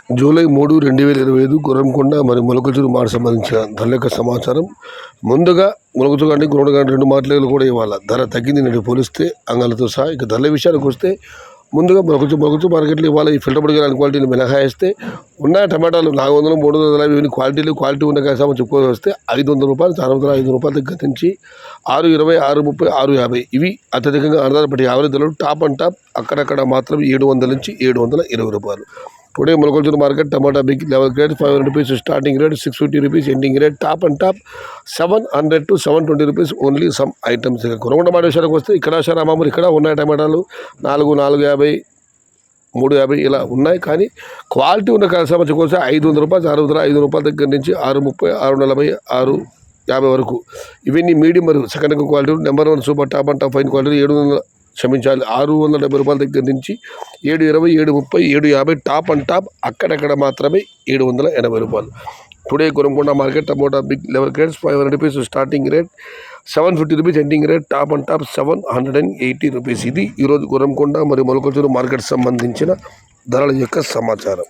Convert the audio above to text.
July 3, 2025 Gurramkonda మరియు మొలకచూరు మాట సంబంధించిన ధరల యొక్క సమాచారం. ముందుగా మొలకచూరు కానీ గుర్రం కానీ 2 మార్కెట్లు కూడా ఇవ్వాలి. ధర తగ్గింది నేటి పోలిస్తే అంగాలతో సహా. ఇక ధరల విషయానికి వస్తే ముందుగా మొలకచూరు మార్కెట్లు ఇవ్వాలి. ఈ ఫిల్టర్ పొడి క్వాలిటీని మినహాయిస్తే ఉన్న టమాటాలు 400, 300 ఇవన్నీ క్వాలిటీ ఉన్న కాసామని చెప్పుకోవాల్సి వస్తే 500 రూపాయలు, 405 రూపాయల దగ్గర నుంచి 620, 630, 650 ఇవి అత్యధికంగా ఆధారపడి యావరేజ్ ధరలు. టాప్ అండ్ టాప్ అక్కడక్కడ మాత్రం 700 నుంచి 720 రూపాయలు. Today Molakachuru market tomato big level grade 500 rupees starting rate, 650 rupees ending rate. Top and top 700 to 720 rupees only some items. ఇక కొనుగోలు మాట విషయానికి వస్తే ఇక్కడ రామామూరు ఇక్కడ ఉన్నాయి టమాటాలు 450, 350 ఇలా ఉన్నాయి. కానీ క్వాలిటీ ఉన్న సంబంధించి కోసం 500 రూపాయలు, 500 రూపాయల దగ్గర నుంచి 630, 640, 650 వరకు ఇవన్నీ మీడియం మరియు second quality. Number 1 super top and top fine quality 670 రూపాయల దగ్గర నుంచి 720, 730, 750 టాప్ అండ్ టాప్ అక్కడక్కడ మాత్రమే 780 రూపాయలు. Today Gurramkonda market tomato big level grades 500 rupees starting rate, 750 rupees ending rate. Top and top 780 rupees. ఇది ఈరోజు గుర్రంకొండ మరియు మొలకచూరు మార్కెట్ సంబంధించిన ధరల యొక్క సమాచారం.